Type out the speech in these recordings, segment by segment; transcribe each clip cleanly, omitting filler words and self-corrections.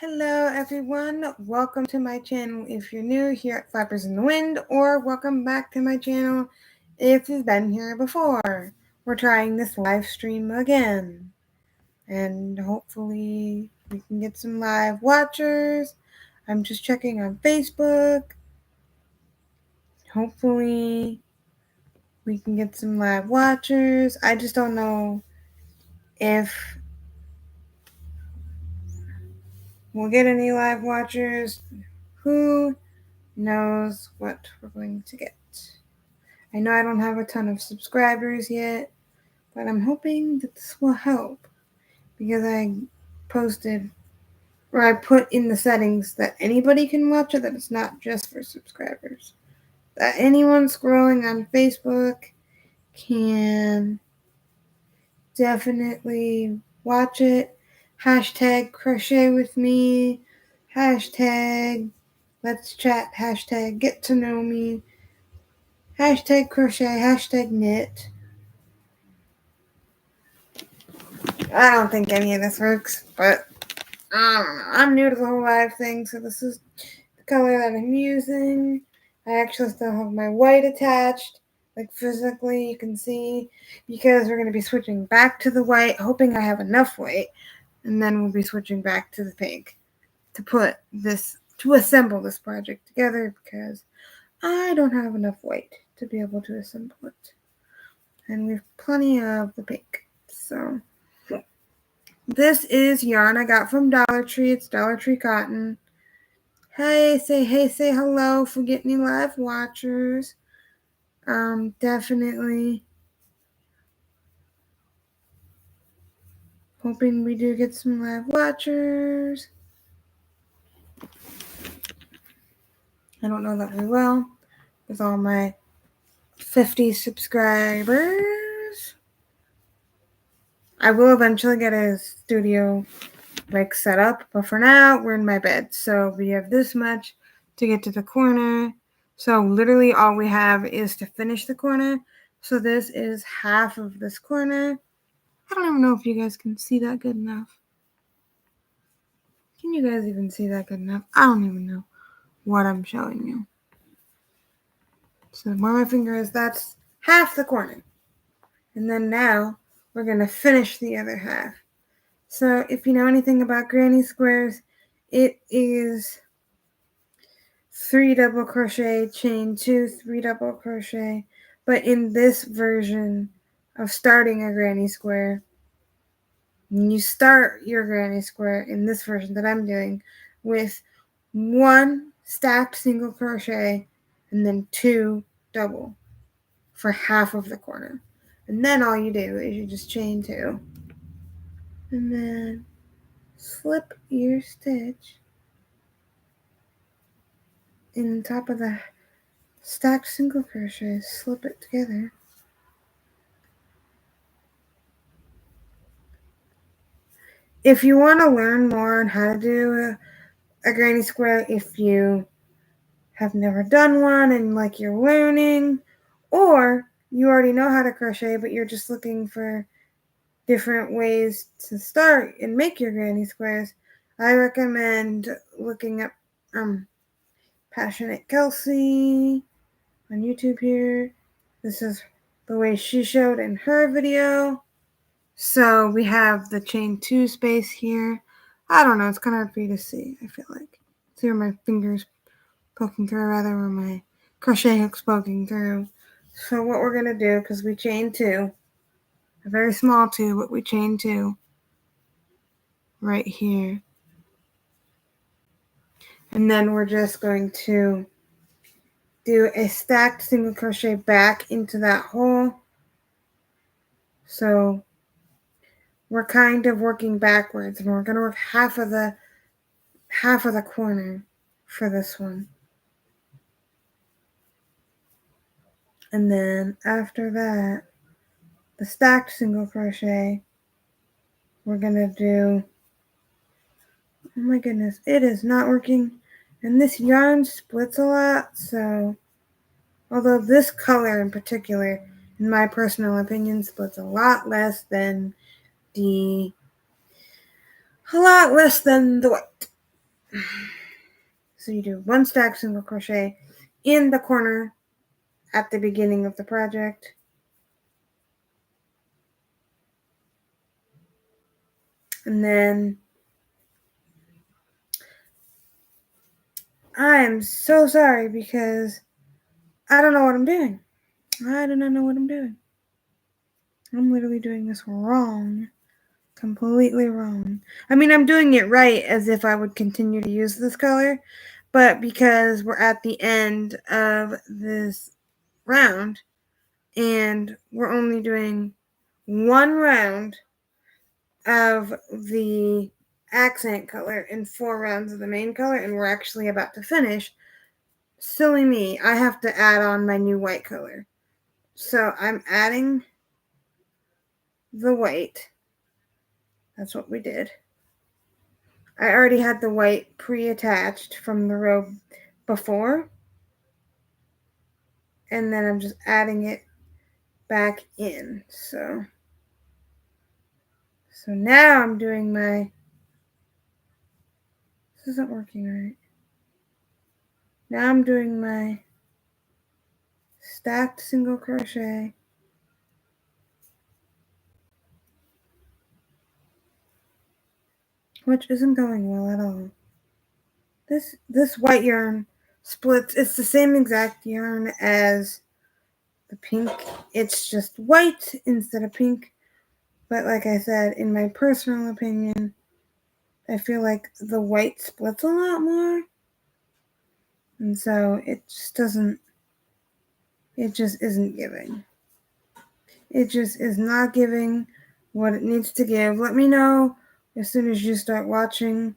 Hello everyone, welcome to my channel if you're new here at Flappers in the Wind, or welcome back to my channel if you've been here before. We're trying this live stream again, and hopefully we can get some live watchers. I'm just checking on Facebook. Hopefully we can get some live watchers. I just don't know if we'll get any live watchers. Who knows what we're going to get? I know I don't have a ton of subscribers yet, but I'm hoping that this will help because I posted, or I put in the settings that anybody can watch it, that it's not just for subscribers. That anyone scrolling on Facebook can definitely watch it. Hashtag crochet with me. Hashtag let's chat. Hashtag get to know me. Hashtag crochet. Hashtag knit. I don't think any of this works, but I don't know. I'm new to the whole live thing, so this is the color that I'm using. I actually still have my white attached, like physically you can see, because we're going to be switching back to the white, hoping I have enough white, and then we'll be switching back to the pink to assemble this project together, because I don't have enough white to be able to assemble it. And we have plenty of the pink, so this is yarn I got from Dollar Tree. It's Dollar Tree cotton. Hey, say hello for getting any live watchers. Definitely hoping we do get some live watchers. I don't know that we will with all my 50 subscribers. I will eventually get a studio set up, but for now we're in my bed, so we have this much to get to the corner. So literally all we have is to finish the corner. So this is half of this corner. I don't even know if you guys can see that good enough. Can you guys even see that good enough? I don't even know what I'm showing you. So where my finger is, that's half the corner. And then now we're going to finish the other half. So if you know anything about granny squares, it is 3 double crochet, chain 2, 3 double crochet. But in this version of starting a granny square, you start your granny square in this version that I'm doing with 1 stacked single crochet and then 2 double for half of the corner. And then all you do is you just chain 2 and then slip your stitch in top of the stacked single crochet, slip it together. If you want to learn more on how to do a granny square, if you have never done one and you're learning, or you already know how to crochet but you're just looking for different ways to start and make your granny squares, I recommend looking up Passionate Kelsey on YouTube here. This is the way she showed in her video. So we have the chain 2 space here. I don't know, it's kind of hard for you to see, I feel like. See where my fingers poking through, rather, where my crochet hook's poking through. So what we're going to do, because we chain 2, a very small 2, but we chain 2 right here. And then we're just going to do a stacked single crochet back into that hole. So we're kind of working backwards, and we're going to work half of the corner for this one. And then after that, the stacked single crochet, we're going to do, oh my goodness, it is not working. And this yarn splits a lot, so although this color in particular, in my personal opinion, splits a lot less than the white. So you do 1 stack single crochet in the corner at the beginning of the project. And then I am so sorry because I don't know what I'm doing. I do not know what I'm doing. I'm literally doing this wrong. Completely wrong. I mean, I'm doing it right as if I would continue to use this color, but because we're at the end of this round and we're only doing 1 round of the accent color and 4 rounds of the main color, and we're actually about to finish, silly me, I have to add on my new white color. So I'm adding the white. That's what we did. I already had the white pre-attached from the row before, and then I'm just adding it back in. So now I'm doing my, this isn't working right. Now I'm doing my stacked single crochet, which isn't going well at all. This white yarn splits. It's the same exact yarn as the pink. It's just white instead of pink. But like I said, in my personal opinion, I feel like the white splits a lot more. And so it just isn't giving. It just is not giving what it needs to give. Let me know as soon as you start watching,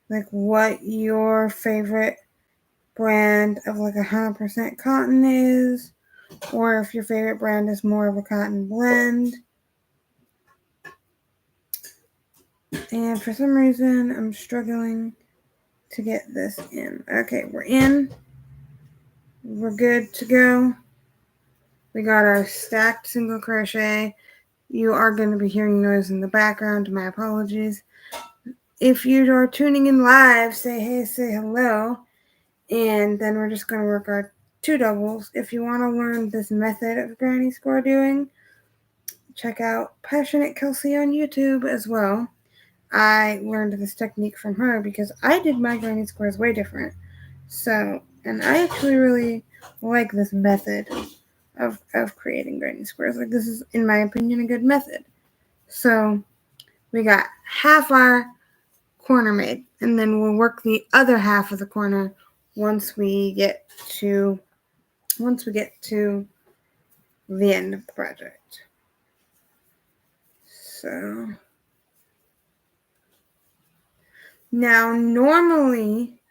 like, what your favorite brand of like 100% cotton is, or if your favorite brand is more of a cotton blend. And for some reason, I'm struggling to get this in. Okay, we're in. We're good to go. We got our stacked single crochet. You are going to be hearing noise in the background. My apologies. If you are tuning in live, say hey, say hello. And then we're just going to work our 2 doubles. If you want to learn this method of granny square doing, check out Passionate Kelsey on YouTube as well. I learned this technique from her because I did my granny squares way different. So, and I actually really like this method of creating granny squares. Like, this is, in my opinion, a good method. So we got half our corner made, and then we'll work the other half of the corner once we get to the end of the project. So now normally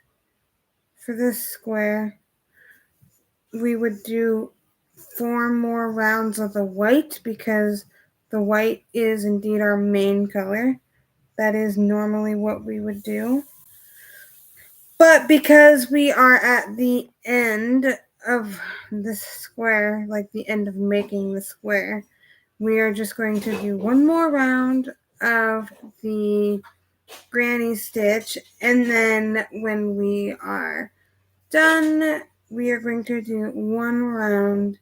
for this square we would do 4 more rounds of the white because the white is indeed our main color. That is normally what we would do. But because we are at the end of this square, like the end of making the square, we are just going to do 1 more round of the granny stitch, and then when we are done, we are going to do 1 round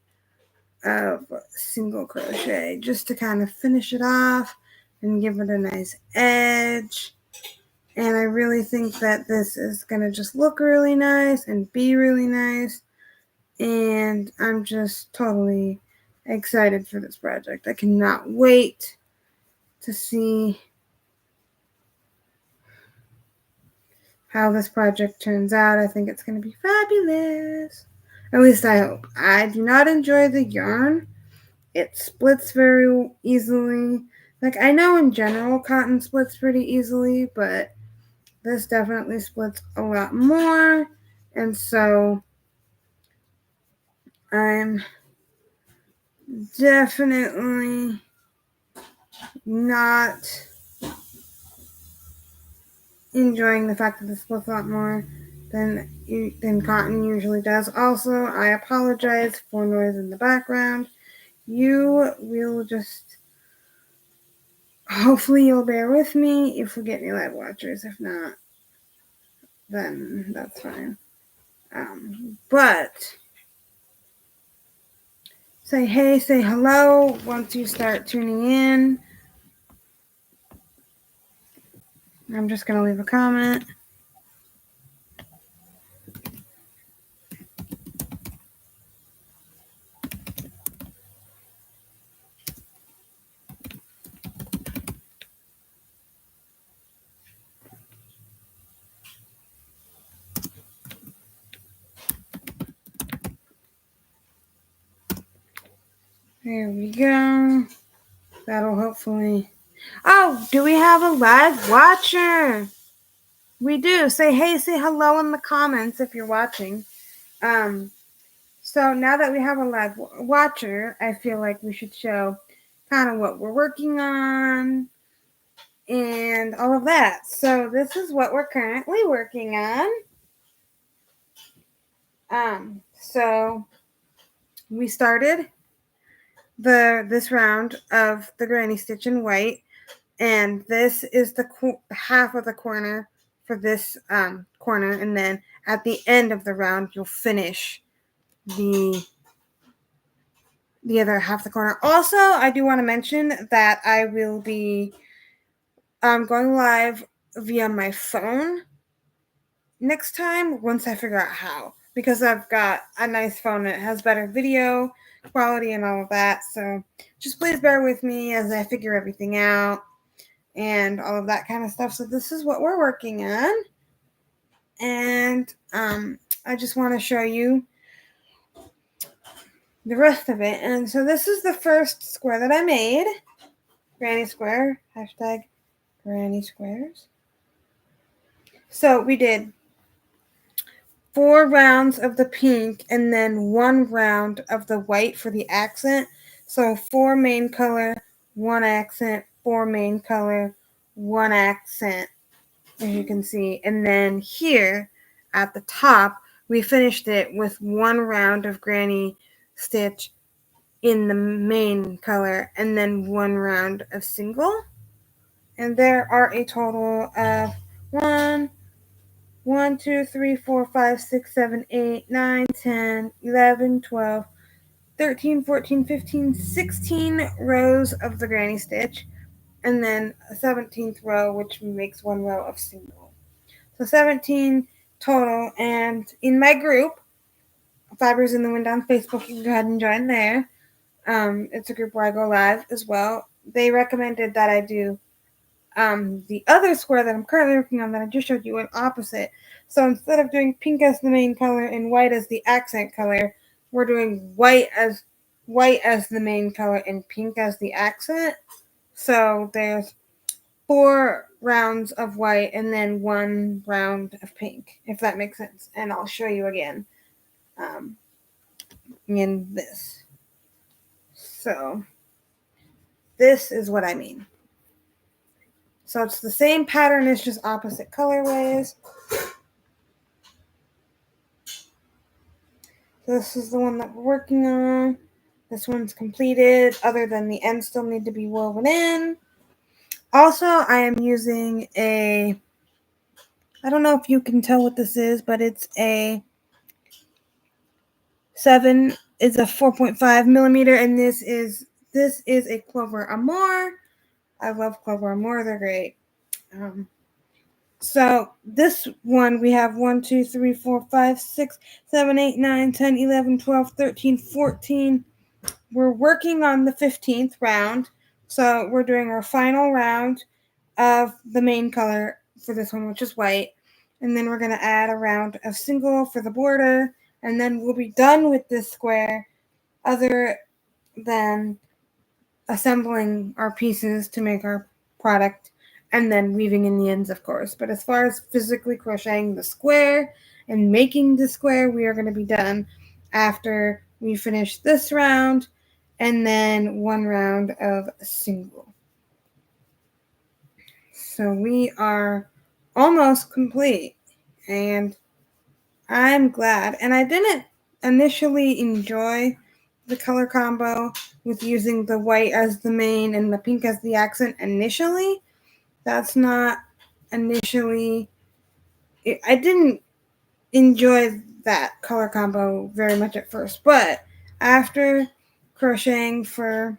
of single crochet just to kind of finish it off and give it a nice edge. And I really think that this is going to just look really nice and be really nice. And I'm just totally excited for this project. I cannot wait to see how this project turns out. I think it's going to be fabulous. At least I hope. I do not enjoy the yarn. It splits very easily. Like, I know in general cotton splits pretty easily, but this definitely splits a lot more. And so I'm definitely not enjoying the fact that this splits a lot more than cotton usually does. Also, I apologize for noise in the background. You will just, hopefully you'll bear with me if we get any live watchers. If not, then that's fine. But say hey, say hello once you start tuning in. I'm just going to leave a comment. There we go. That'll hopefully... Oh, do we have a live watcher? We do. Say hey, say hello in the comments if you're watching. So now that we have a live watcher, I feel like we should show kind of what we're working on and all of that. So this is what we're currently working on. So we started this round of the granny stitch in white, and this is the half of the corner for this corner, and then at the end of the round you'll finish the other half of the corner. Also, I do want to mention that I will be going live via my phone next time once I figure out how, because I've got a nice phone that has better video quality and all of that. So just please bear with me as I figure everything out and all of that kind of stuff. So this is what we're working on, and I just want to show you the rest of it. And so this is the first square that I made, granny square, hashtag granny squares. So we did 4 rounds of the pink and then 1 round of the white for the accent. So 4 main color, 1 accent, 4 main color, 1 accent, as you can see. And then here at the top, we finished it with 1 round of granny stitch in the main color and then 1 round of single. And there are a total of 1, 2, 3, 4, 5, 6, 7, 8, 9, 10, 11, 12, 13, 14, 15, 16 rows of the granny stitch, and then a 17th row, which makes 1 row of single. So 17 total. And in my group, Fibers in the Wind on Facebook, you can go ahead and join there. It's a group where I go live as well. They recommended that I do the other square that I'm currently working on that I just showed you an opposite. So instead of doing pink as the main color and white as the accent color, we're doing white as the main color and pink as the accent. So there's 4 rounds of white and then 1 round of pink, if that makes sense. And I'll show you again in this. So this is what I mean. So it's the same pattern, it's just opposite colorways. This is the one that we're working on. This one's completed, other than the ends still need to be woven in. Also, I am using I don't know if you can tell what this is, but it's a 4.5 millimeter, and this is a Clover Amour. I love Clover Amour, they're great. So this one, we have 1, 2, 3, 4, 5, 6, 7, 8, 9, 10, 11, 12, 13, 14. We're working on the 15th round. So we're doing our final round of the main color for this one, which is white. And then we're going to add a round of single for the border. And then we'll be done with this square, other than assembling our pieces to make our product and then weaving in the ends, of course. But as far as physically crocheting the square and making the square, we are going to be done after we finish this round and then 1 round of single. So we are almost complete, and I'm glad. And I didn't initially enjoy the color combo with using the white as the main and the pink as the accent initially. That's not initially I didn't enjoy that color combo very much at first, but after crocheting for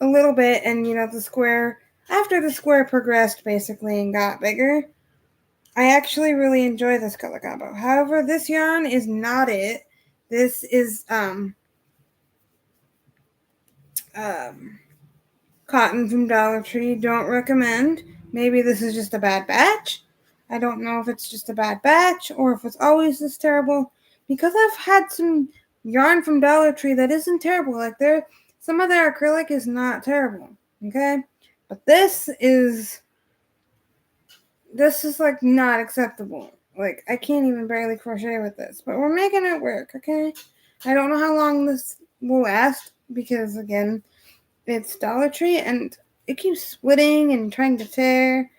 a little bit, and after the square progressed basically and got bigger, I actually really enjoy this color combo. However, this yarn is not it. This is cotton from Dollar Tree. Don't recommend. Maybe this is just a bad batch. I don't know if it's just a bad batch or if it's always this terrible. Because I've had some yarn from Dollar Tree that isn't terrible. Like some of their acrylic is not terrible. Okay? But this is like not acceptable. Like I can't even barely crochet with this. But we're making it work, okay? I don't know how long this will last because again, it's Dollar Tree and it keeps splitting and trying to tear,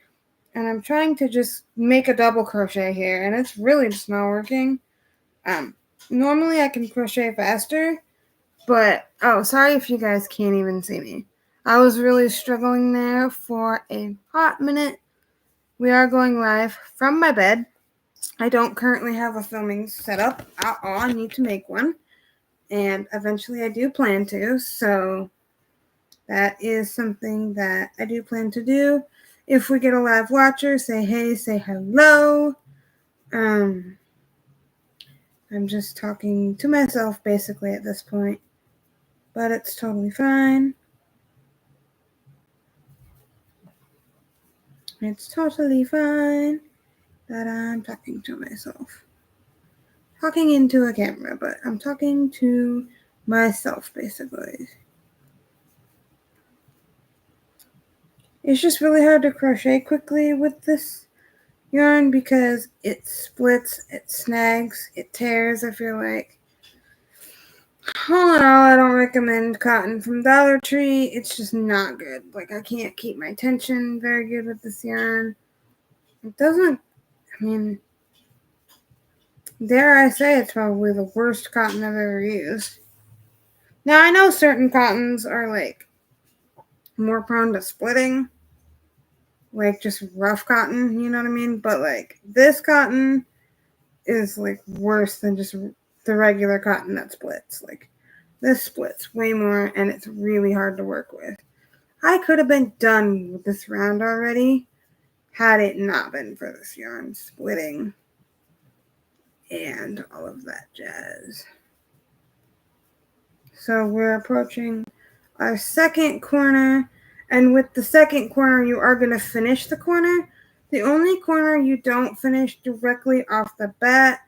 and I'm trying to just make a double crochet here and it's really just not working. Normally I can crochet faster, but sorry if you guys can't even see me. I was really struggling there for a hot minute. We are going live from my bed. I don't currently have a filming setup at all. I need to make one, and eventually I do plan to, so that is something that I do plan to do. If we get a live watcher, say hey, say hello. I'm just talking to myself basically at this point, but it's totally fine. It's totally fine that I'm talking to myself. Talking into a camera, but I'm talking to myself basically. It's just really hard to crochet quickly with this yarn because it splits, it snags, it tears, I feel like. All in all, I don't recommend cotton from Dollar Tree. It's just not good. Like, I can't keep my tension very good with this yarn. It doesn't, dare I say it's probably the worst cotton I've ever used. Now, I know certain cottons are, like, more prone to splitting. Like, just rough cotton, you know what I mean? But, like, this cotton is, like, worse than just the regular cotton that splits. Like, this splits way more, and it's really hard to work with. I could have been done with this round already had it not been for this yarn splitting and all of that jazz. So we're approaching our second corner, and with the second corner, you are going to finish the corner. The only corner you don't finish directly off the bat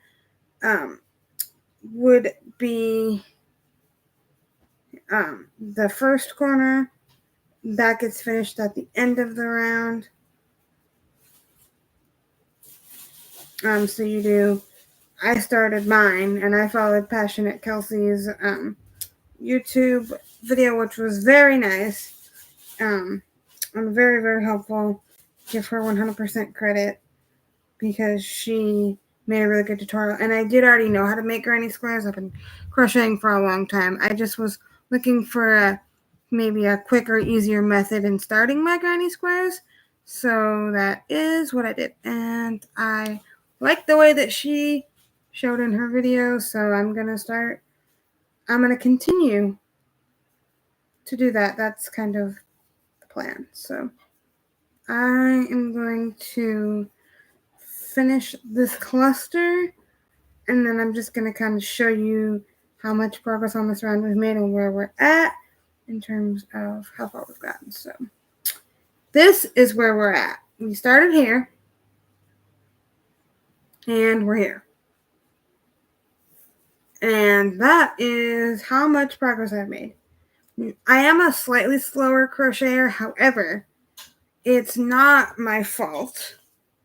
would be the first corner. That gets finished at the end of the round. So you do, I started mine and I followed Passionate Kelsey's YouTube video, which was very nice and very, very helpful. Give her 100% credit because she made a really good tutorial. And I did already know how to make granny squares. I've been crocheting for a long time. I just was looking for maybe a quicker, easier method in starting my granny squares. So that is what I did. And I like the way that she showed in her video. So I'm going to continue to do that. That's kind of the plan. So I am going to finish this cluster, and then I'm just going to kind of show you how much progress on this round we've made and where we're at in terms of how far we've gotten. So this is where we're at. We started here, and we're here. And that is how much progress I've made. I am a slightly slower crocheter, however, it's not my fault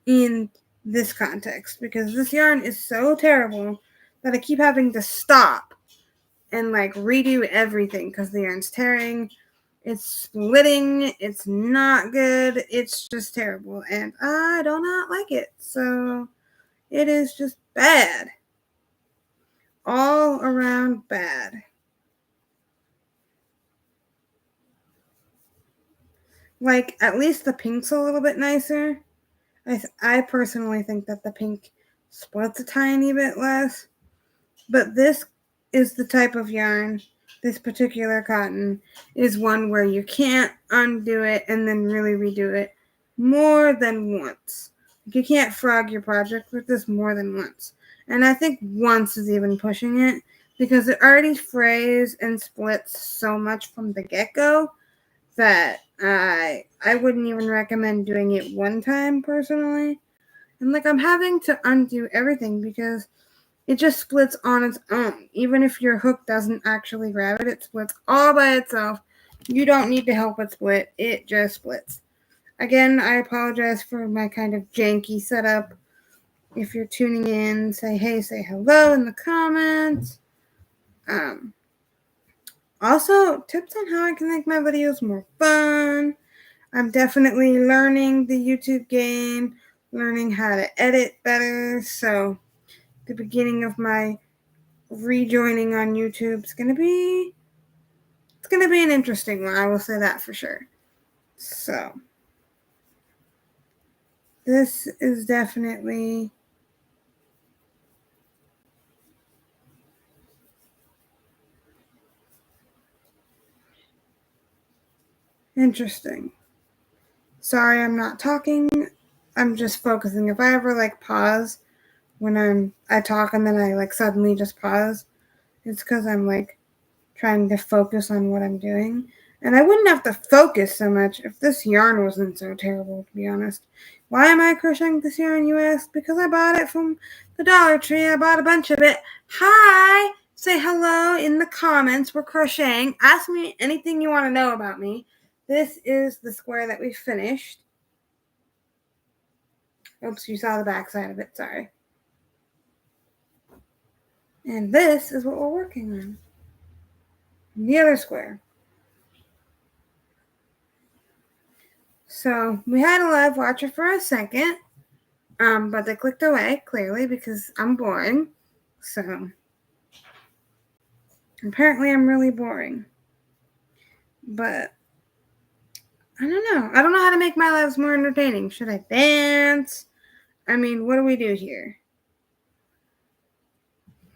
in this context because this yarn is so terrible that I keep having to stop and like redo everything because the yarn's tearing, it's splitting, it's not good, it's just terrible, and I do not like it. So it is just bad, all around bad. Like, at least the pink's a little bit nicer. I personally think that the pink splits a tiny bit less, but this is the type of yarn, this particular cotton, is one where you can't undo it and then really redo it more than once. You can't frog your project with this more than once. And I think once is even pushing it because it already frays and splits so much from the get-go that I wouldn't even recommend doing it one time personally. And I'm having to undo everything because it just splits on its own. Even if your hook doesn't actually grab it, it splits all by itself. You don't need to help it split. It just splits. Again, I apologize for my kind of janky setup. If you're tuning in, say hey, say hello in the comments. Also, tips on how I can make my videos more fun. I'm definitely learning the YouTube game, learning how to edit better. So the beginning of my rejoining on YouTube is gonna be an interesting one. I will say that for sure. So this is definitely interesting. Sorry, I'm not talking. I'm just focusing. If I ever pause when I talk and then I suddenly just pause, it's because I'm trying to focus on what I'm doing. And I wouldn't have to focus so much if this yarn wasn't so terrible, to be honest. Why am I crocheting this yarn, you ask? Because I bought it from the Dollar Tree. I bought a bunch of it. Hi! Say hello in the comments. We're crocheting. Ask me anything you want to know about me. This is the square that we finished. Oops, you saw the back side of it. Sorry. And this is what we're working on. The other square. So we had a live watcher for a second, but they clicked away clearly because I'm boring. So apparently I'm really boring. But I don't know. I don't know how to make my lives more entertaining. Should I dance? I mean, what do we do here?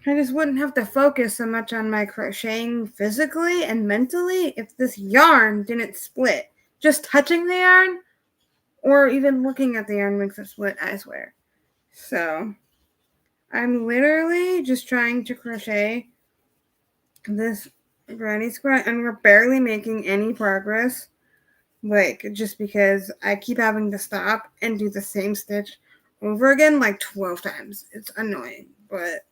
I just wouldn't have to focus so much on my crocheting physically and mentally if this yarn didn't split. Just touching the yarn or even looking at the yarn makes it split, I swear. So I'm literally just trying to crochet this granny square and we're barely making any progress. Just because I keep having to stop and do the same stitch over again 12 times. It's annoying. But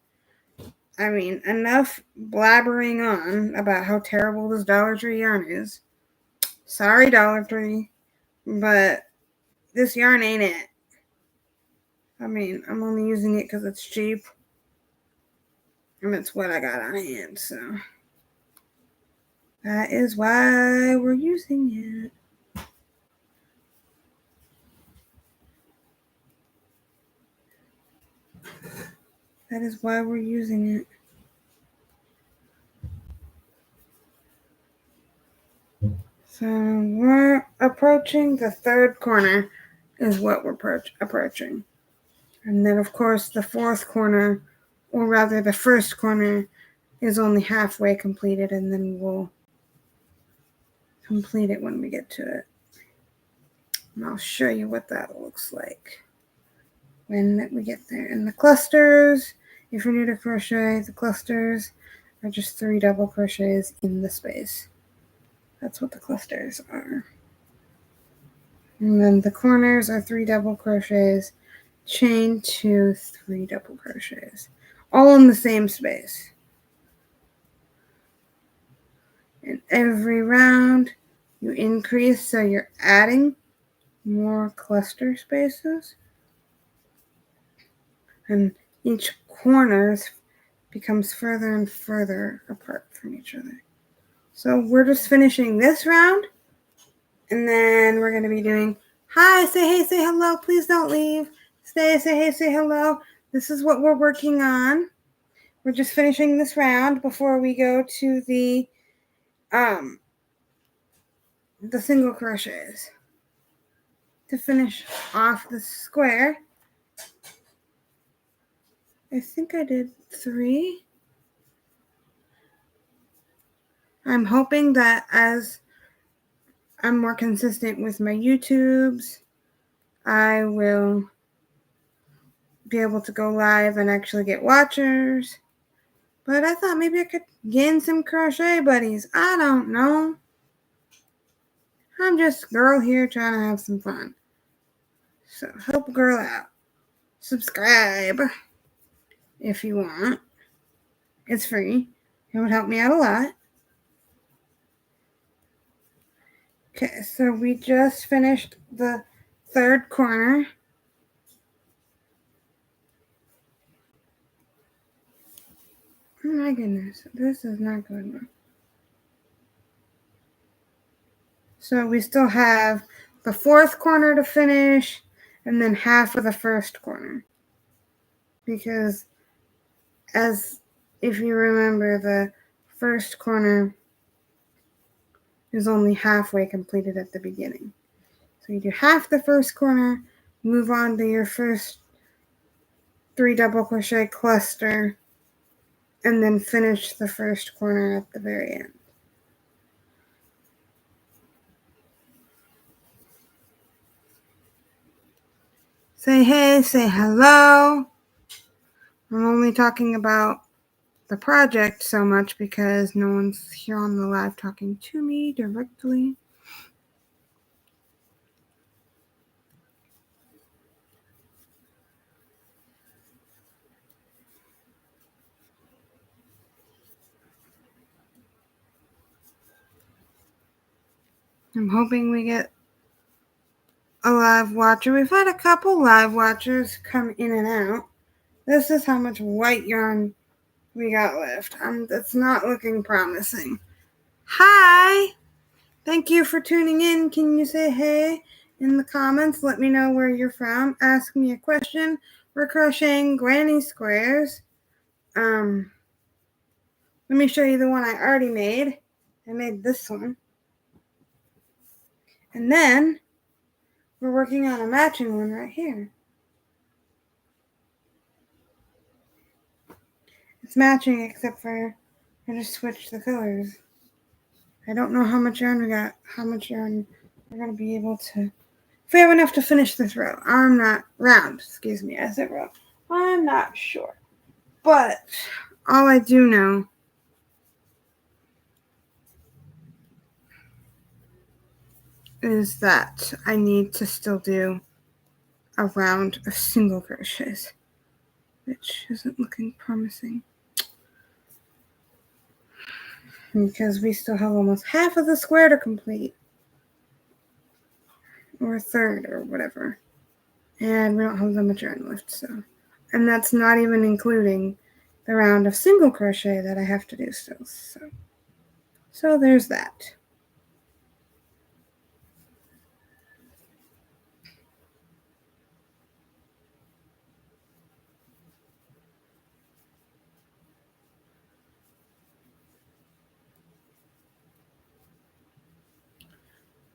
I mean, enough blabbering on about how terrible this Dollar Tree yarn is. Sorry, Dollar Tree, but this yarn ain't it. I mean, I'm only using it because it's cheap. And it's what I got on hand, so that is why we're using it. That is why we're using it. So we're approaching the third corner is what we're approaching. And then, of course, the fourth corner, or rather the first corner, is only halfway completed, and then we'll complete it when we get to it. And I'll show you what that looks like when we get there. And the clusters, if you're new to crochet, the clusters are just 3 double crochets in the space. That's what the clusters are. And then the corners are 3 double crochets, chain 2, 3 double crochets, all in the same space. And every round you increase, so you're adding more cluster spaces. And each corner becomes further and further apart from each other. So we're just finishing this round. And then we're going to be doing, hi, say hey, say hello, please don't leave. Say hey, say hello. This is what we're working on. We're just finishing this round before we go to the single crochets. to finish off the square. I think I did 3. I'm hoping that as I'm more consistent with my YouTubes, I will be able to go live and actually get watchers. But I thought maybe I could gain some crochet buddies. I don't know. I'm just a girl here trying to have some fun. So help a girl out. Subscribe if you want. It's free. It would help me out a lot. Okay, so we just finished the 3rd corner. Oh my goodness, this is not good. So we still have the 4th corner to finish and then half of the 1st corner. Because as if you remember, the 1st corner is only halfway completed at the beginning. So you do half the 1st corner, move on to your first 3 double crochet cluster, and then finish the 1st corner at the very end. Say hey, say hello. I'm only talking about the project so much because no one's here on the live talking to me directly. I'm hoping we get a live watcher. We've had a couple live watchers come in and out. This is how much white yarn we got left. It's not looking promising. Hi! Thank you for tuning in. Can you say hey in the comments? Let me know where you're from. Ask me a question. We're crocheting granny squares. Let me show you the one I already made. I made this one. And then we're working on a matching one right here. It's matching except for I just switched the colors. I don't know how much yarn we got, how much yarn we're going to be able to, if we have enough to finish this row. I'm not, excuse me, I said row. I'm not sure. But all I do know is that I need to still do a round of single crochets, which isn't looking promising. Because we still have almost half of the square to complete. Or a third or whatever. And we don't have that much yarn left, so. And that's not even including the round of single crochet that I have to do still. So there's that.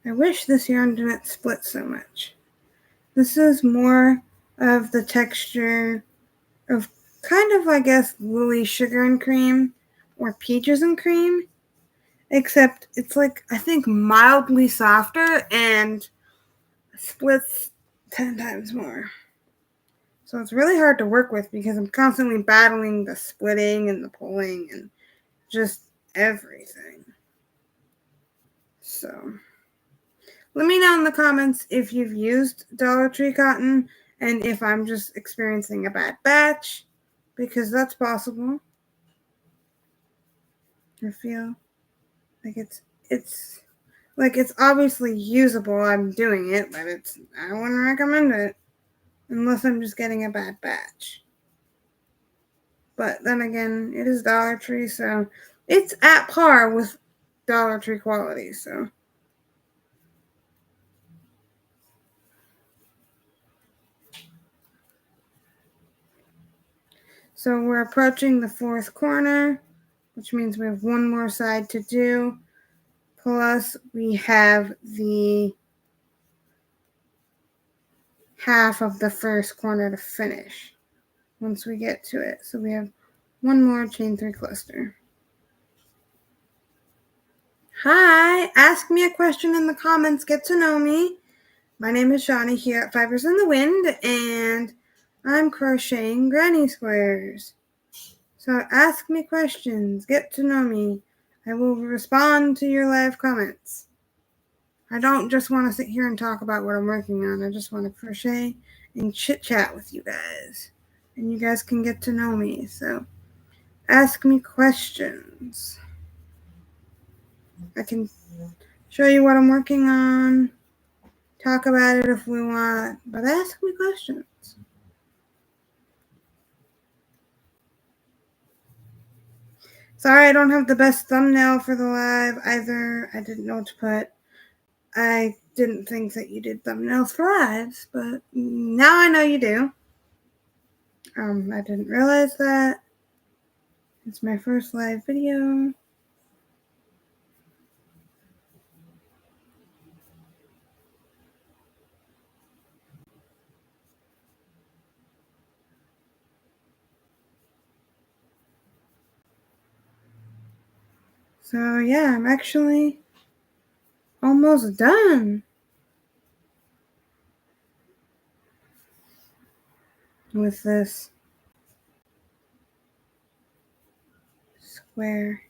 I wish this yarn didn't split so much. This is more of the texture of kind of, I guess, woolly sugar and cream or peaches and cream, except it's like, I think, mildly softer and splits 10 times more. So it's really hard to work with because I'm constantly battling the splitting and the pulling and just everything. So let me know in the comments if you've used Dollar Tree cotton and if I'm just experiencing a bad batch, because that's possible. I feel like it's like it's obviously usable. I'm doing it, but I wouldn't recommend it unless I'm just getting a bad batch. But then again, it is Dollar Tree, so it's at par with Dollar Tree quality, so. So we're approaching the 4th corner, which means we have one more side to do. Plus we have the half of the first corner to finish once we get to it. So we have one more chain 3 cluster. Hi, ask me a question in the comments, get to know me. My name is Shawnee here at Fibers in the Wind, and I'm crocheting granny squares. So ask me questions, get to know me. I will respond to your live comments. I don't just want to sit here and talk about what I'm working on. I just want to crochet and chit chat with you guys. And you guys can get to know me. So ask me questions. I can show you what I'm working on, talk about it if we want, but ask me questions. Sorry I don't have the best thumbnail for the live either. I didn't know what to put. I didn't think that you did thumbnails for lives, but now I know you do. I didn't realize that. It's my first live video. So yeah, I'm actually almost done with this square.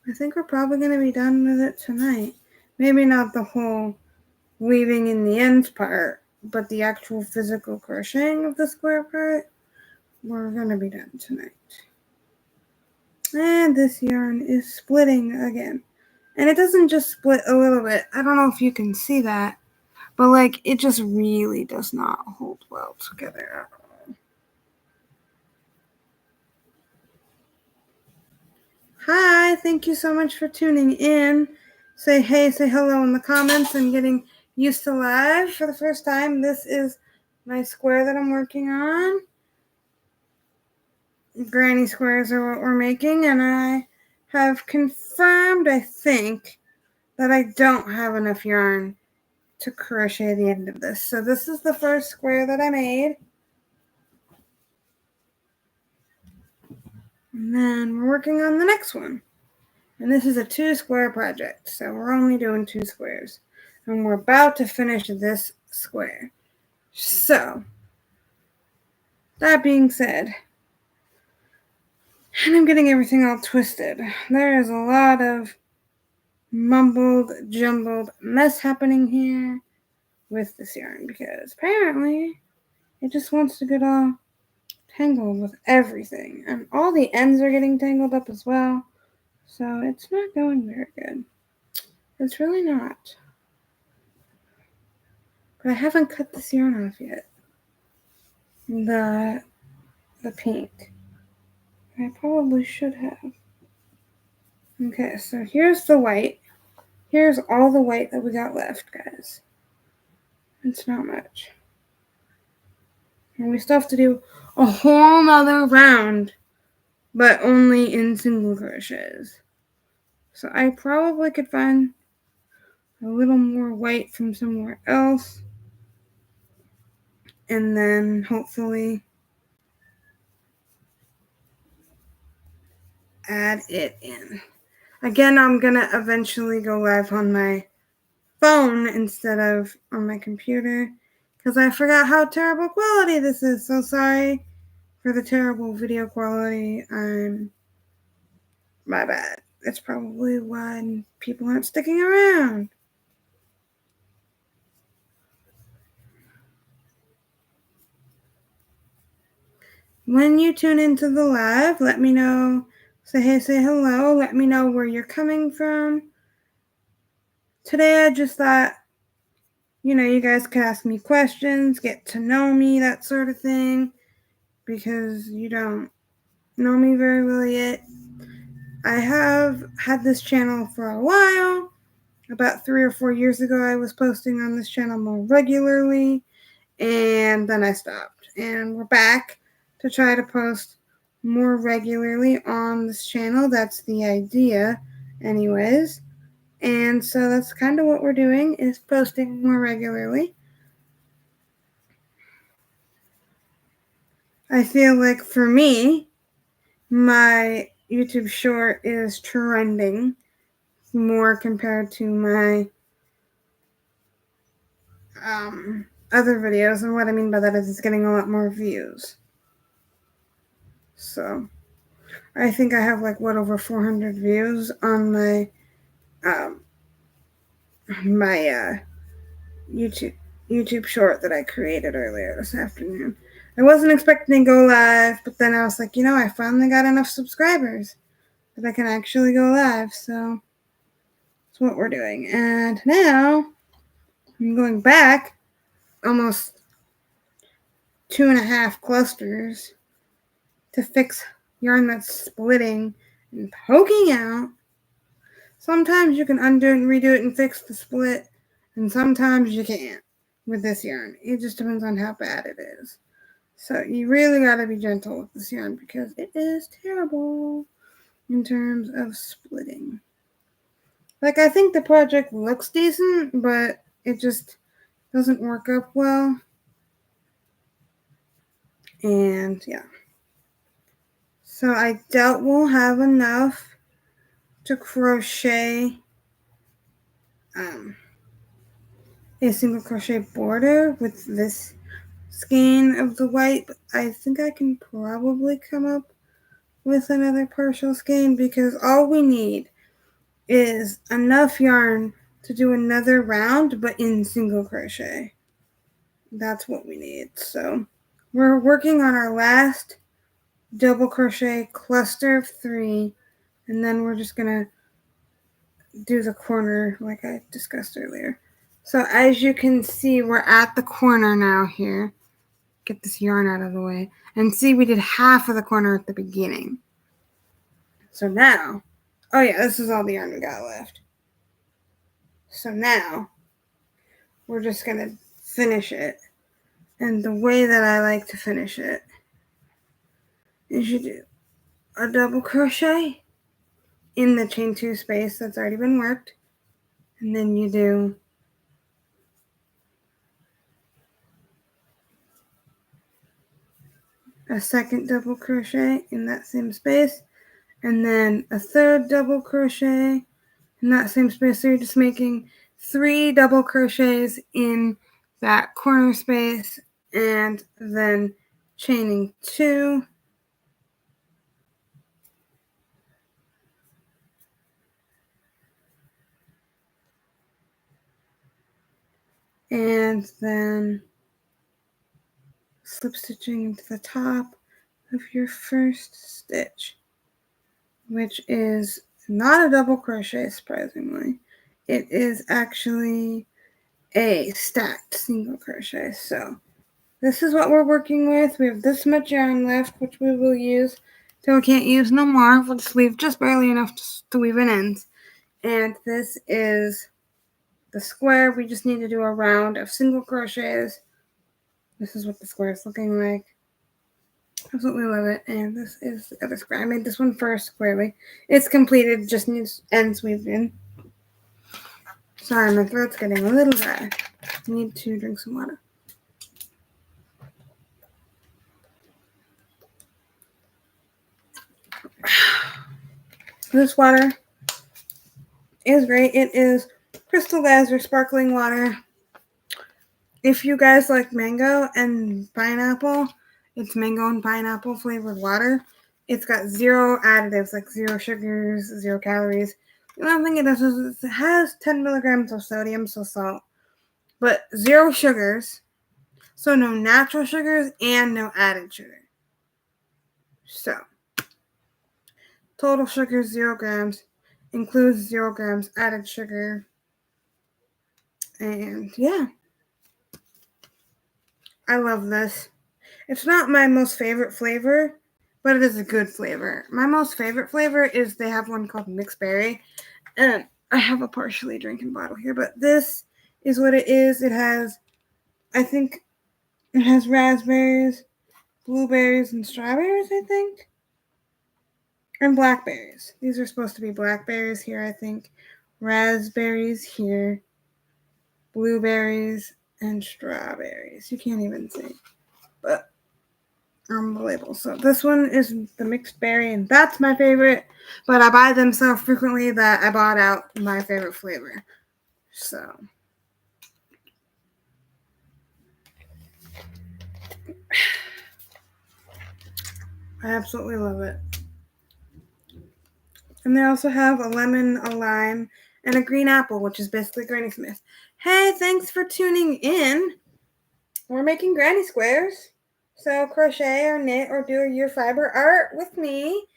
I think we're probably going to be done with it tonight. Maybe not the whole weaving in the ends part, but the actual physical crocheting of the square part, we're going to be done tonight. And this yarn is splitting again. And it doesn't just split a little bit. I don't know if you can see that, but like it just really does not hold well together at all. Hi, thank you so much for tuning in. Say hey, say hello in the comments. I'm getting used to live for the first time. This is my square that I'm working on. Granny squares are what we're making, and I have confirmed, I think, that I don't have enough yarn to crochet the end of this. So this is the first square that I made. And then we're working on the next one. And this is a 2 square project, so we're only doing 2 squares. And we're about to finish this square. So, that being said, and I'm getting everything all twisted. There is a lot of mumbled, jumbled mess happening here with this yarn because apparently it just wants to get all tangled with everything. And all the ends are getting tangled up as well. So it's not going very good. It's really not. But I haven't cut this yarn off yet. The pink. I probably should have. Okay, so here's the white. Here's all the white that we got left, guys. It's not much. And we still have to do a whole nother round, but only in single crochets. So I probably could find a little more white from somewhere else. And then hopefully add it in. Again, I'm going to eventually go live on my phone instead of on my computer because I forgot how terrible quality this is. So sorry for the terrible video quality. My bad. It's probably why people aren't sticking around. When you tune into the live, let me know. Say hey, say hello. Let me know where you're coming from. Today I just thought, you guys could ask me questions, get to know me, that sort of thing, because you don't know me very well yet. I have had this channel for a while. About 3 or 4 years ago, I was posting on this channel more regularly, and then I stopped. And we're back to try to post more regularly on this channel. That's the idea, anyways. And so that's kind of what we're doing, is posting more regularly. I feel like for me, my YouTube short is trending more compared to my other videos, and what I mean by that is it's getting a lot more views. So I think I have like over 400 views on um, my YouTube short that I created earlier this afternoon. I wasn't expecting to go live, but then I was like, I finally got enough subscribers that I can actually go live. So that's what we're doing. And now I'm going back almost 2.5 clusters to fix yarn that's splitting and poking out. Sometimes you can undo it and redo it and fix the split, and sometimes you can't with this yarn. It just depends on how bad it is. So you really gotta be gentle with this yarn because it is terrible in terms of splitting. Like, I think the project looks decent, but it just doesn't work up well. And yeah. So I doubt we'll have enough to crochet a single crochet border with this skein of the white, but I think I can probably come up with another partial skein because all we need is enough yarn to do another round, but in single crochet. That's what we need. So we're working on our last double crochet cluster of 3, and then we're just gonna do the corner like I discussed earlier. So as you can see, we're at the corner now here. Get this yarn out of the way. And see, we did half of the corner at the beginning. So now, oh yeah, this is all the yarn we got left. So now, we're just going to finish it. And the way that I like to finish it is you do a double crochet in the chain 2 space that's already been worked. And then you do a second double crochet in that same space. And then a third double crochet in that same space. So you're just making 3 double crochets in that corner space and then chaining 2 and then slip stitching into the top of your first stitch, which is not a double crochet, surprisingly. It is actually a stacked single crochet. So this is what we're working with. We have this much yarn left, which we will use till we can't use no more. We'll just leave just barely enough to weave an end. And this is the square. We just need to do a round of single crochets. This is what the square is looking like. Absolutely love it. And this is the other square. I made this one first, clearly. It's completed, just needs ends weaved in. Sorry, my throat's getting a little dry. I need to drink some water. This water is great. It is Crystal Geyser sparkling water. If you guys like mango and pineapple, it's mango and pineapple flavored water. It's got 0 additives, like 0 sugars, 0 calories. The only thing it does is it has 10 milligrams of sodium, so salt, but 0 sugars, so no natural sugars and no added sugar. So, total sugar 0 grams, includes 0 grams added sugar, and yeah, I love this. It's not my most favorite flavor, but it is a good flavor. My most favorite flavor is they have one called mixed berry, and I have a partially drinking bottle here, but this is what it is. It has, I think, it has raspberries, blueberries, and strawberries, I think, and blackberries. These are supposed to be blackberries here, I think, raspberries here, blueberries, and strawberries. You can't even see, but on the label. So this one is the mixed berry, and that's my favorite. But I buy them so frequently that I bought out my favorite flavor. So I absolutely love it. And they also have a lemon, a lime, and a green apple, which is basically Granny Smith. Hey, thanks for tuning in. We're making granny squares. So crochet or knit or do your fiber art with me.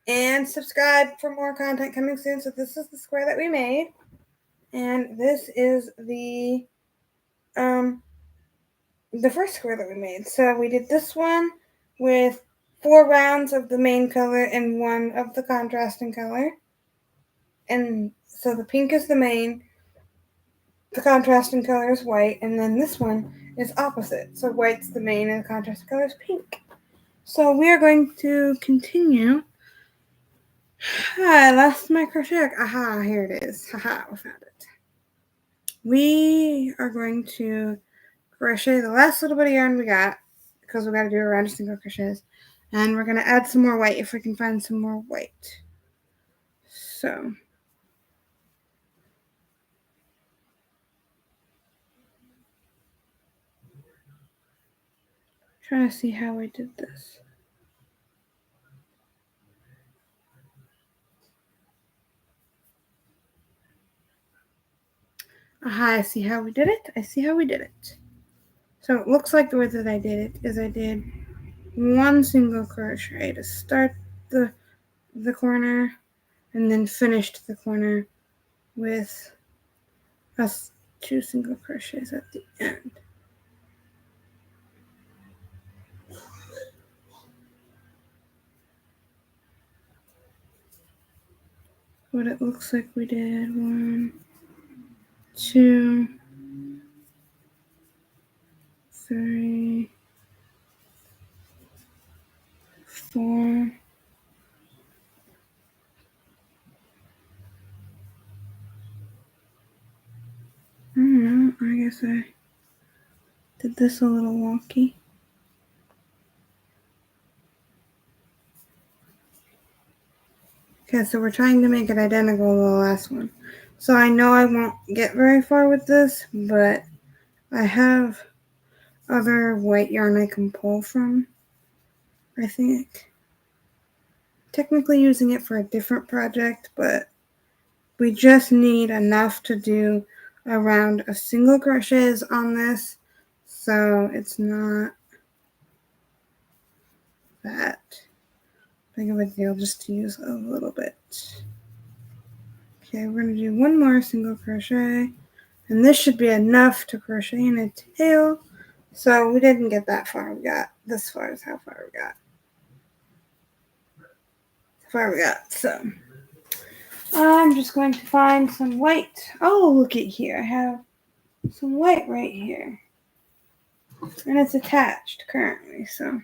And subscribe for more content coming soon. So this is the square that we made. And this is the first square that we made. So we did this one with 4 rounds of the main color and 1 of the contrasting color. And so the pink is the main, the contrasting color is white, and then this one is opposite. So white's the main and the contrasting color is pink. So we are going to continue. I lost my crochet. Aha, here it is. Haha, we found it. We are going to crochet the last little bit of yarn we got, because we got to do a round of single crochets. And we're going to add some more white if we can find some more white. So trying to see how I did this. Aha, I see how we did it. I see how we did it. So it looks like the way that I did it is I did 1 single crochet to start the corner, and then finished the corner with 2 single crochets at the end. What it looks like we did 1, 2, 3, 4. I don't know. I guess I did this a little wonky. Okay, so we're trying to make it identical to the last one. So I know I won't get very far with this, but I have other white yarn I can pull from, I think. Technically using it for a different project, but we just need enough to do a round of single crochets on this, so it's not that big of a deal just to use a little bit. Okay, we're going to do 1 more single crochet, and this should be enough to crochet in a tail. So we didn't get that far. We got this far is how far we got. So I'm just going to find some white. Oh, look at here. I have some white right here. And it's attached currently, so.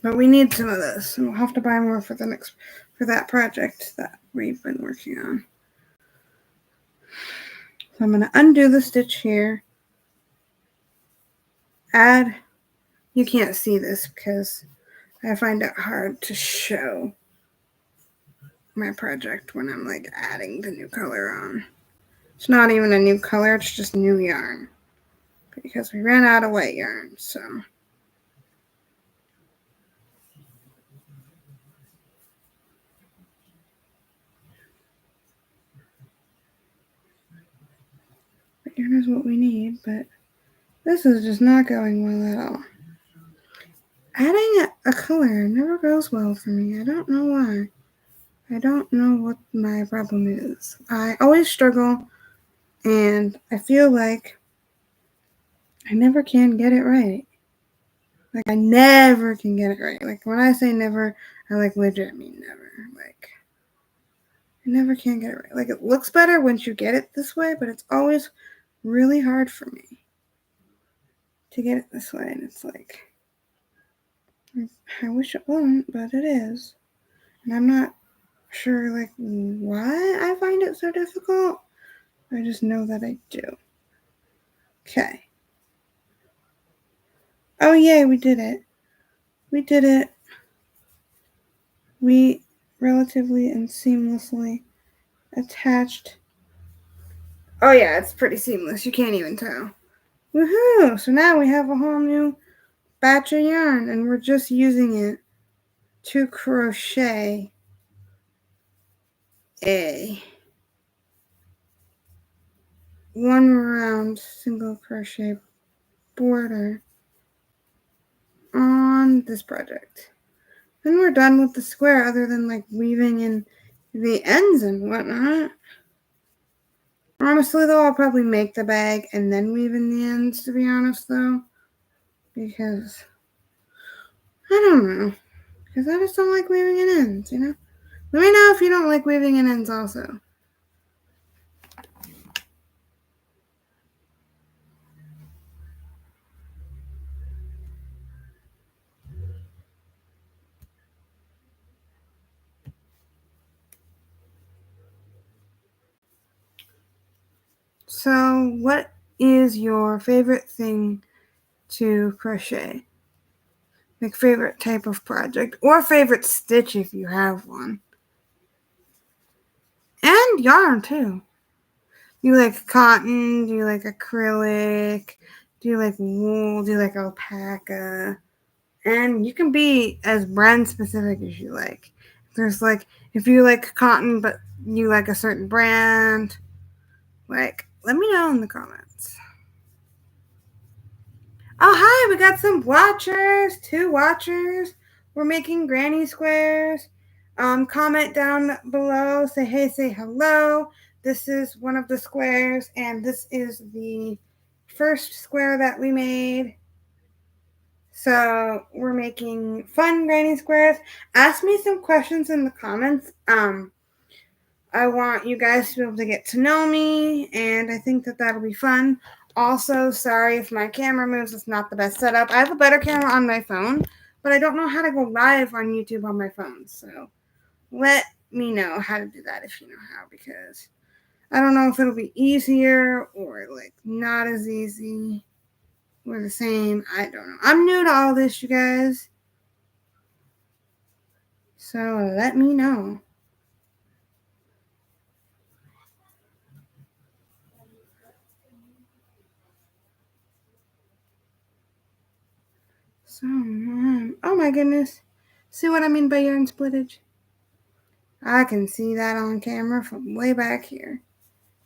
But we need some of this, and we'll have to buy more for that project that we've been working on. So I'm going to undo the stitch here. You can't see this because I find it hard to show my project when I'm like adding the new color on. It's not even a new color, it's just new yarn because we ran out of white yarn. So white yarn is what we need, but this is just not going well at all. Adding a color never goes well for me. I don't know why. I don't know what my problem is. I always struggle, and I feel like I never can get it right. Like, I never can get it right. Like, when I say never, I like legit mean never. Like, I never can get it right. Like, it looks better once you get it this way, but it's always really hard for me to get it this way. And it's like, I wish it wasn't, but it is. And I'm not sure, like, why I find it so difficult. I just know that I do. Okay. Oh yay, we did it. We did it. We relatively and seamlessly attached. Oh yeah, it's pretty seamless. You can't even tell. Woohoo! So now we have a whole new batch of yarn and we're just using it to crochet a 1 round single crochet border on this project. Then we're done with the square other than like weaving in the ends and whatnot. Honestly though, I'll probably make the bag and then weave in the ends, to be honest though. Because I don't know. Because I just don't like weaving in ends, you know? Let me know if you don't like weaving in ends also. So, what is your favorite thing to crochet? Like favorite type of project or favorite stitch if you have one. And yarn too. Do you like cotton? Do you like acrylic? Do you like wool? Do you like alpaca? And you can be as brand specific as you like. There's like, if you like cotton but you like a certain brand, like, let me know in the comments. Oh, hi, we got some watchers, 2 watchers. We're making granny squares. Comment down below, say hey, say hello. This is one of the squares, and this is the first square that we made. So we're making fun granny squares. Ask me some questions in the comments. I want you guys to be able to get to know me, and I think that that'll be fun. Also, sorry if my camera moves. It's not the best setup. I have a better camera on my phone, but I don't know how to go live on YouTube on my phone. So let me know how to do that if you know how, because I don't know if it'll be easier or like not as easy or the same. I don't know. I'm new to all this, you guys. So let me know. So, oh my goodness. See what I mean by yarn splittage? I can see that on camera from way back here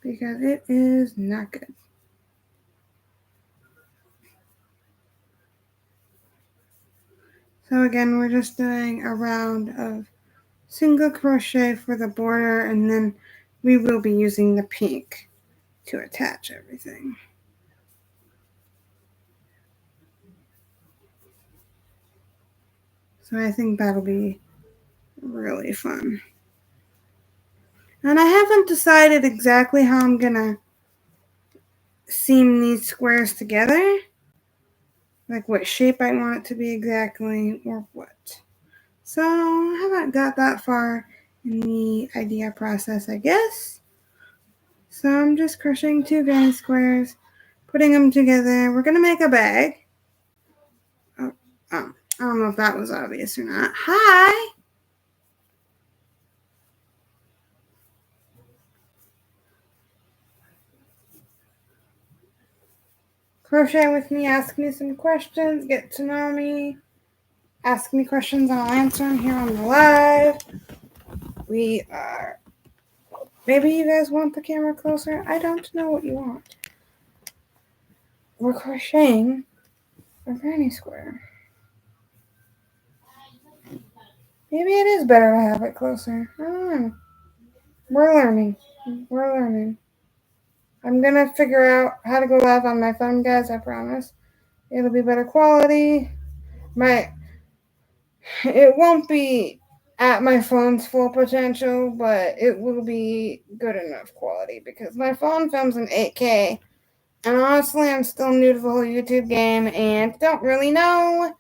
because it is not good. So again, we're just doing a round of single crochet for the border, and then we will be using the pink to attach everything. So I think that'll be really fun. And I haven't decided exactly how I'm gonna seam these squares together, like what shape I want it to be exactly or what. So I haven't got that far in the idea process, I guess. So I'm just crocheting 2 granny squares, putting them together. We're gonna make a bag. Oh, I don't know if that was obvious or not. Hi! Crochet with me, ask me some questions, get to know me. Ask me questions and I'll answer them here on the live. We are. Maybe you guys want the camera closer? I don't know what you want. We're crocheting a granny square. Maybe it is better to have it closer. I don't know. We're learning. We're learning. I'm gonna figure out how to go live on my phone, guys. I promise. It'll be better quality. It won't be at my phone's full potential, but it will be good enough quality because my phone films in 8K. And honestly, I'm still new to the whole YouTube game and don't really know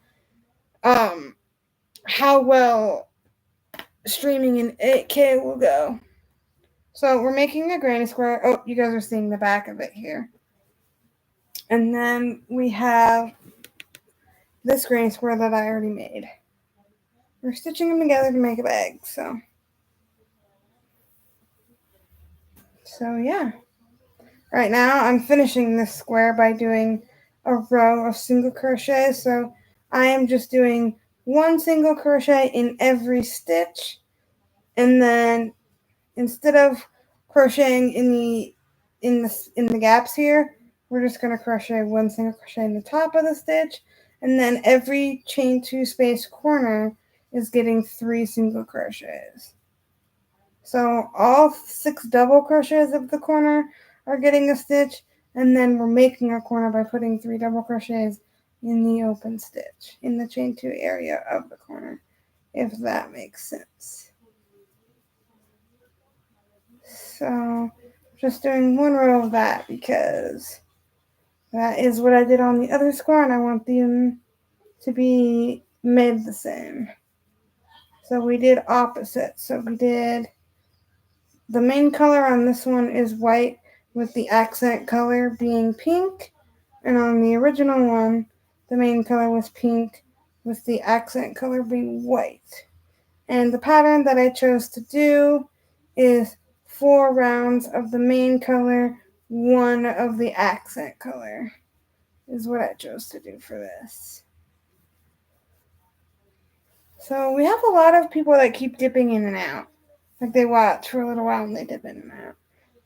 how well streaming in 8K will go. So we're making a granny square. Oh, you guys are seeing the back of it here. And then we have this granny square that I already made. We're stitching them together to make a bag, so yeah. Right now I'm finishing this square by doing a row of single crochet, so I am just doing one single crochet in every stitch, and then instead of crocheting in the gaps here, we're just going to crochet one single crochet in the top of the stitch, and then every chain 2 space corner is getting 3 single crochets. So all 6 double crochets of the corner are getting a stitch, and then we're making a corner by putting 3 double crochets in the open stitch in the chain 2 area of the corner, if that makes sense. So just doing one row of that because that is what I did on the other square, and I want them to be made the same. So we did opposite. So we did the main color on this one is white with the accent color being pink, and on the original one the main color was pink with the accent color being white. And the pattern that I chose to do is 4 rounds of the main color, 1 of the accent color is what I chose to do for this. So we have a lot of people that keep dipping in and out. Like they watch for a little while and they dip in and out.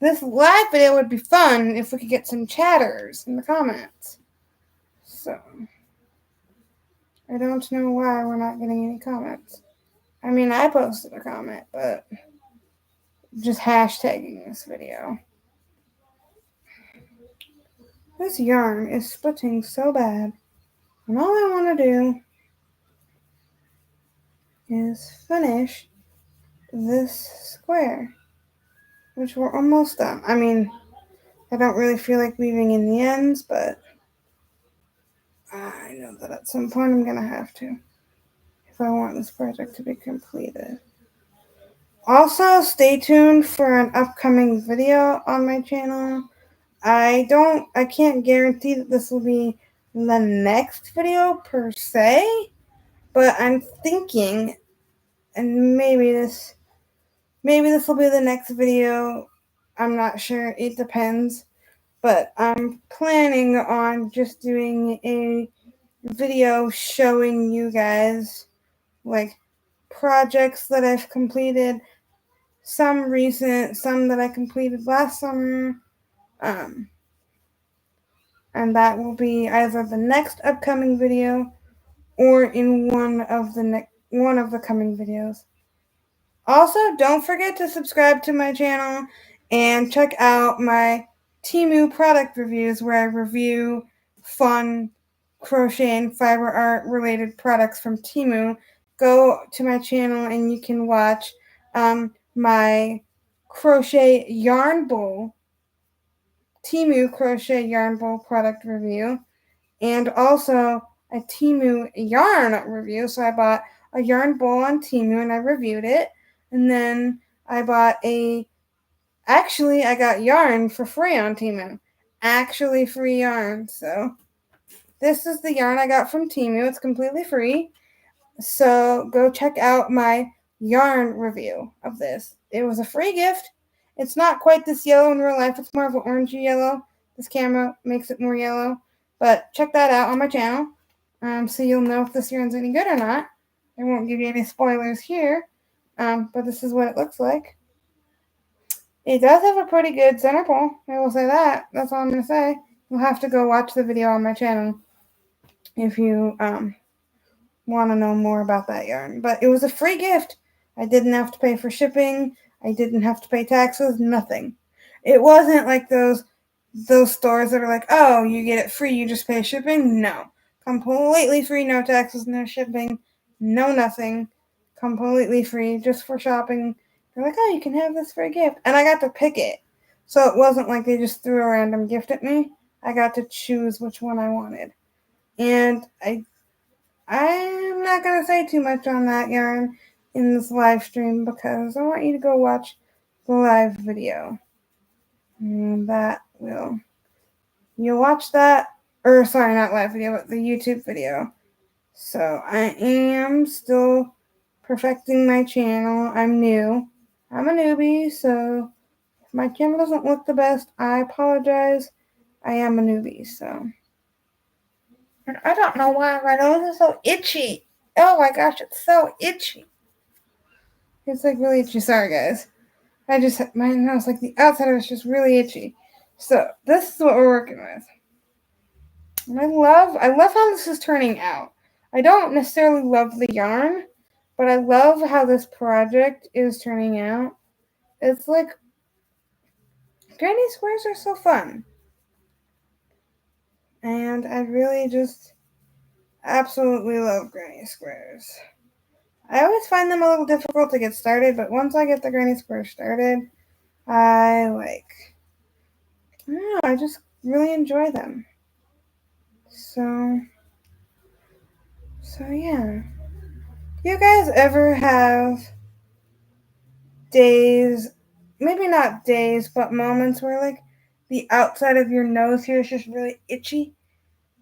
This live video would be fun if we could get some chatters in the comments. So I don't know why we're not getting any comments. I mean, I posted a comment, but just hashtagging this video. This yarn is splitting so bad, and all I want to do is finish this square, which we're almost done. I mean, I don't really feel like weaving in the ends, but I know that at some point I'm going to have to if I want this project to be completed. Also, stay tuned for an upcoming video on my channel. I can't guarantee that this will be the next video per se, but I'm thinking, and maybe this will be the next video. I'm not sure. It depends. But I'm planning on just doing a video showing you guys like projects that I've completed, some recent, some that I completed last summer. And that will be either the next upcoming video or in one of the coming videos. Also, don't forget to subscribe to my channel and check out my Temu product reviews where I review fun crochet and fiber art related products from Temu. Go to my channel and you can watch my crochet yarn bowl, Temu crochet yarn bowl product review, and also a Temu yarn review. So I bought a yarn bowl on Temu and I reviewed it. And then I got yarn for free on Temu. Actually free yarn. So this is the yarn I got from Temu. It's completely free. So go check out my yarn review of this. It was a free gift. It's not quite this yellow in real life. It's more of an orangey yellow. This camera makes it more yellow. But check that out on my channel. So you'll know if this yarn's any good or not. I won't give you any spoilers here. But this is what it looks like. It does have a pretty good center pole. I will say that. That's all I'm going to say. You'll have to go watch the video on my channel if you want to know more about that yarn. But it was a free gift. I didn't have to pay for shipping. I didn't have to pay taxes. Nothing. It wasn't like those stores that are like, oh, you get it free, you just pay shipping. No. Completely free. No taxes, no shipping, no nothing. Completely free, just for shopping. They're like, oh, you can have this free gift. And I got to pick it. So it wasn't like they just threw a random gift at me. I got to choose which one I wanted. And I'm not going to say too much on that yarn in this live stream because I want you to go watch the live video. And you'll watch that, or sorry, not live video, but the YouTube video. So I am still perfecting my channel. I'm new. I'm a newbie, so if my channel doesn't look the best, I apologize. I am a newbie, so. And I don't know why my nose is so itchy. Oh my gosh, it's so itchy. It's like really itchy. Sorry, guys. My nose, like the outside of it's just really itchy. So this is what we're working with. And I love how this is turning out. I don't necessarily love the yarn, but I love how this project is turning out. It's like, granny squares are so fun. And I really just absolutely love granny squares. I always find them a little difficult to get started, but once I get the granny squares started, I don't know, I just really enjoy them. So yeah. Do you guys ever have days, maybe not days, but moments where like the outside of your nose here is just really itchy?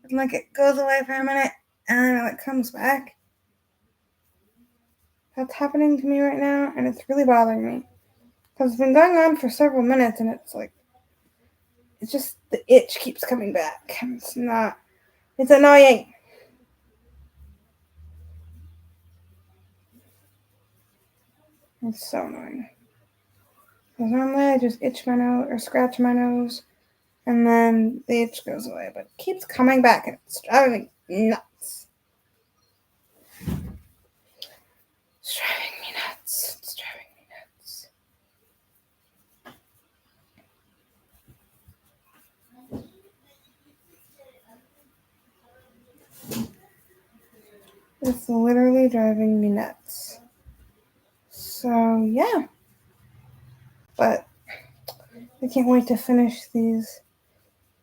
And like it goes away for a minute and then it comes back? That's happening to me right now and it's really bothering me. Because it's been going on for several minutes and it's just the itch keeps coming back. It's annoying. It's so annoying. Because normally I just itch my nose or scratch my nose and then the itch goes away. But it keeps coming back and it's driving me nuts. It's driving me nuts. It's driving me nuts. It's literally driving me nuts. So, yeah. But I can't wait to finish these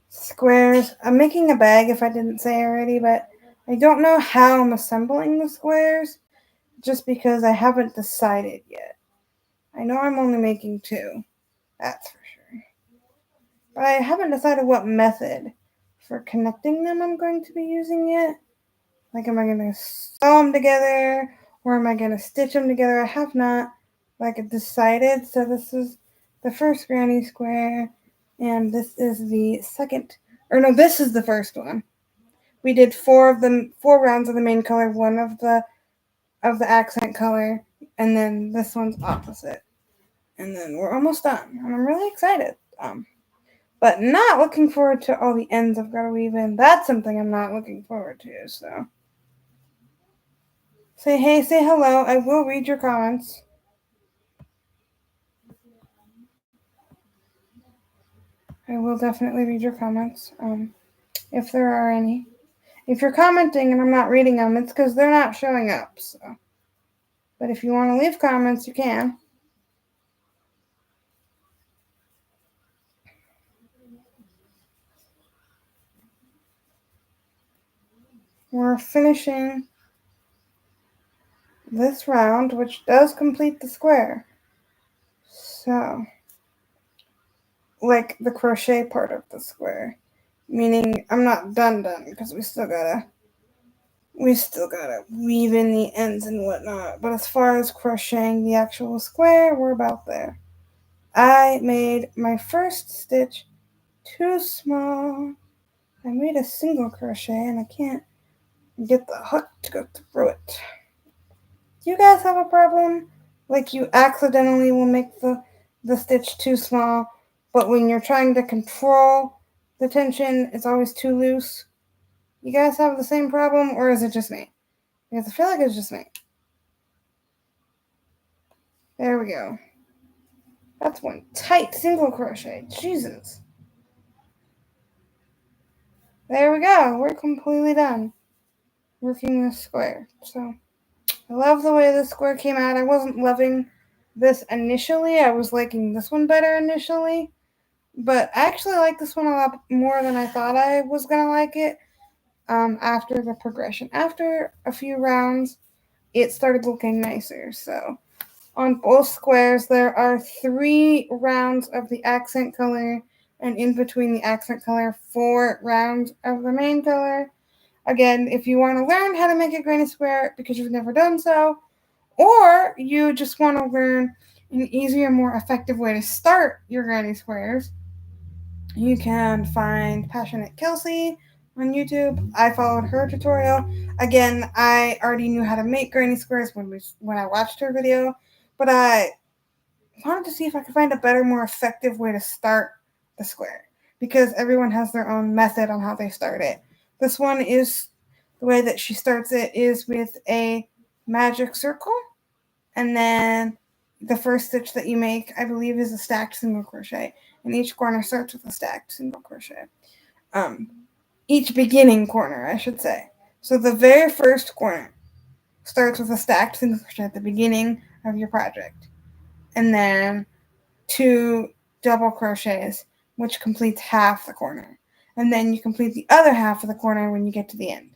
squares. I'm making a bag if I didn't say already, but I don't know how I'm assembling the squares just because I haven't decided yet. I know I'm only making 2. That's for sure. But I haven't decided what method for connecting them I'm going to be using yet. Like, am I going to sew them together or am I going to stitch them together? I have not decided. So this is the first granny square and this is the second, or no, this is the first one. We did 4 rounds of the main color, 1 of the accent color, and then this one's opposite. And then we're almost done. And I'm really excited. But not looking forward to all the ends I've got to weave in. That's something I'm not looking forward to, so. Say hey, say hello. I will read your comments. I will definitely read your comments, if there are any. If you're commenting and I'm not reading them, it's because they're not showing up, so. But if you want to leave comments, you can. We're finishing this round, which does complete the square. So, like the crochet part of the square. Meaning I'm not done because we still gotta weave in the ends and whatnot. But as far as crocheting the actual square, we're about there. I made my first stitch too small. I made a single crochet and I can't get the hook to go through it. Do you guys have a problem? Like you accidentally will make the stitch too small, but when you're trying to control the tension, it's always too loose? You guys have the same problem, or is it just me? Because I feel like it's just me. There we go. That's one tight single crochet. Jesus. There we go. We're completely done working this square. So I love the way this square came out. I wasn't loving this initially. I was liking this one better initially. But I actually like this one a lot more than I thought I was going to like it after the progression. After a few rounds, it started looking nicer. So on both squares, there are 3 rounds of the accent color, and in between the accent color, 4 rounds of the main color. Again, if you want to learn how to make a granny square because you've never done so, or you just want to learn an easier, more effective way to start your granny squares, you can find Passionate Kelsey on YouTube. I followed her tutorial. Again, I already knew how to make granny squares when I watched her video, but I wanted to see if I could find a better, more effective way to start the square, because everyone has their own method on how they start it. This one is, the way that she starts it is with a magic circle, and then the first stitch that you make, I believe, is a stacked single crochet, and each corner starts with a stacked single crochet. Each beginning corner, I should say. So the very first corner starts with a stacked single crochet at the beginning of your project, and then 2 double crochets, which completes half the corner, and then you complete the other half of the corner when you get to the end.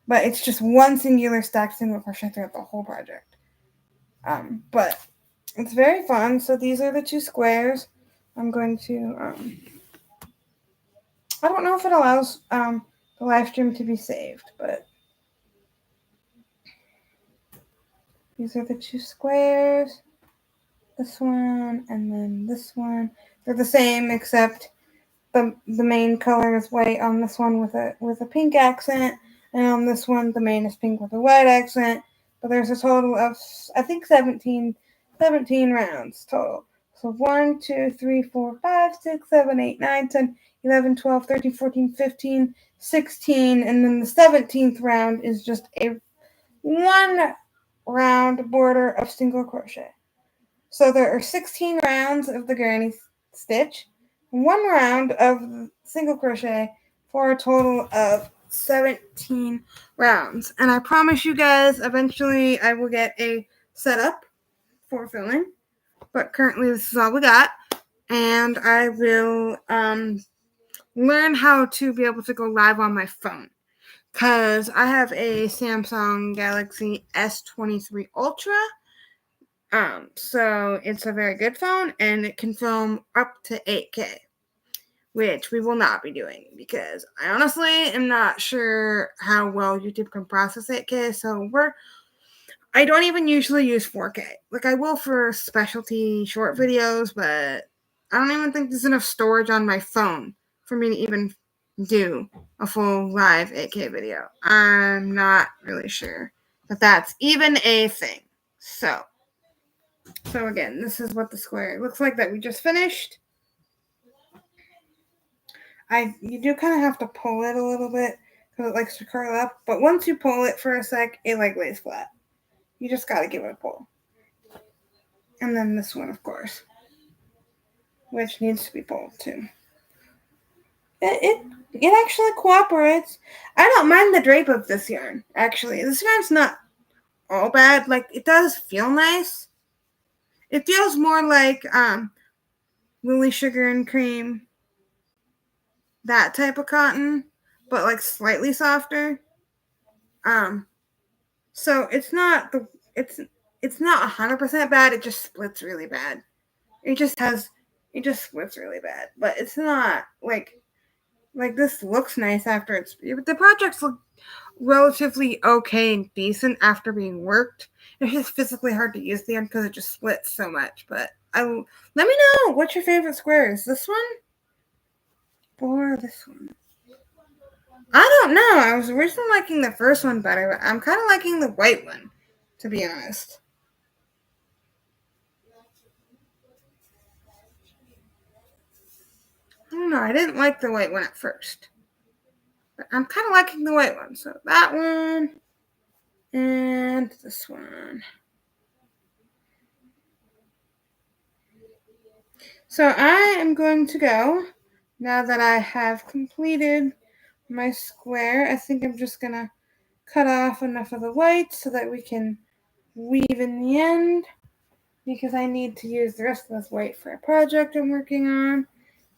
But it's just one singular stacked single crochet throughout the whole project. But it's very fun. So these are the 2 squares. I'm going to, I don't know if it allows the live stream to be saved, but these are the 2 squares. This one and then this one. They're the same, except the main color is white on this one with a pink accent, and on this one the main is pink with a white accent. But there's a total of, I think, 17 rounds total. So 1, 2, 3, 4, 5, 6, 7, 8, 9, 10, 11, 12, 13, 14, 15, 16, and then the 17th round is just a 1 round border of single crochet. So there are 16 rounds of the granny stitch, 1 round of single crochet, for a total of 17 rounds. And I promise you guys, eventually I will get a setup for filming, but currently this is all we got. And I will learn how to be able to go live on my phone, because I have a Samsung Galaxy S23 Ultra. So it's a very good phone, and it can film up to 8K, which we will not be doing, because I honestly am not sure how well YouTube can process 8K. So I don't even usually use 4K. Like, I will for specialty short videos, but I don't even think there's enough storage on my phone for me to even do a full live 8K video. I'm not really sure that that's even a thing. So again, this is what the square looks like that we just finished. You do kind of have to pull it a little bit because it likes to curl up, but once you pull it for a sec, it lays flat. You just got to give it a pull. And then this one, of course, which needs to be pulled too. It actually cooperates. I don't mind the drape of this yarn, actually. This yarn's not all bad. Like, it does feel nice. It feels more like Lily Sugar and Cream, that type of cotton, but like slightly softer. So it's not 100% bad. It just splits really bad. It just splits really bad. But it's not like this looks nice after the projects look relatively okay and decent after being worked. It's just physically hard to use the end because it just splits so much. But let me know, what's your favorite square? Is this one or this one? I don't know. I was originally liking the first one better, but I'm kind of liking the white one, to be honest. I don't know. I didn't like the white one at first, but I'm kind of liking the white one. So that one and this one. So I am going to go, now that I have completed my square. I think I'm just going to cut off enough of the white so that we can weave in the end, because I need to use the rest of this white for a project I'm working on.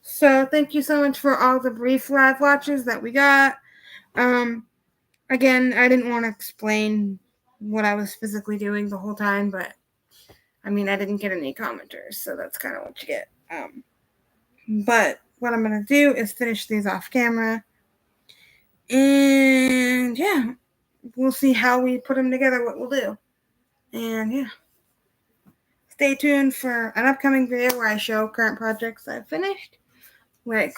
So thank you so much for all the brief live watches that we got. Again, I didn't want to explain what I was physically doing the whole time, but I mean, I didn't get any commenters, so that's kind of what you get. But what I'm going to do is finish these off camera, And yeah, we'll see how we put them together, what we'll do. And yeah, stay tuned for an upcoming video where I show current projects I've finished, like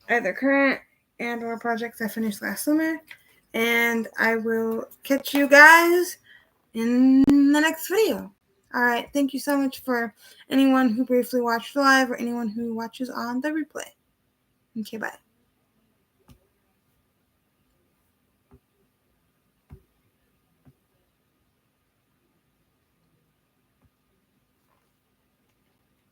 either current and or projects I finished last summer. And I will catch you guys in the next video. Alright, thank you so much for anyone who briefly watched live or anyone who watches on the replay. Okay, bye.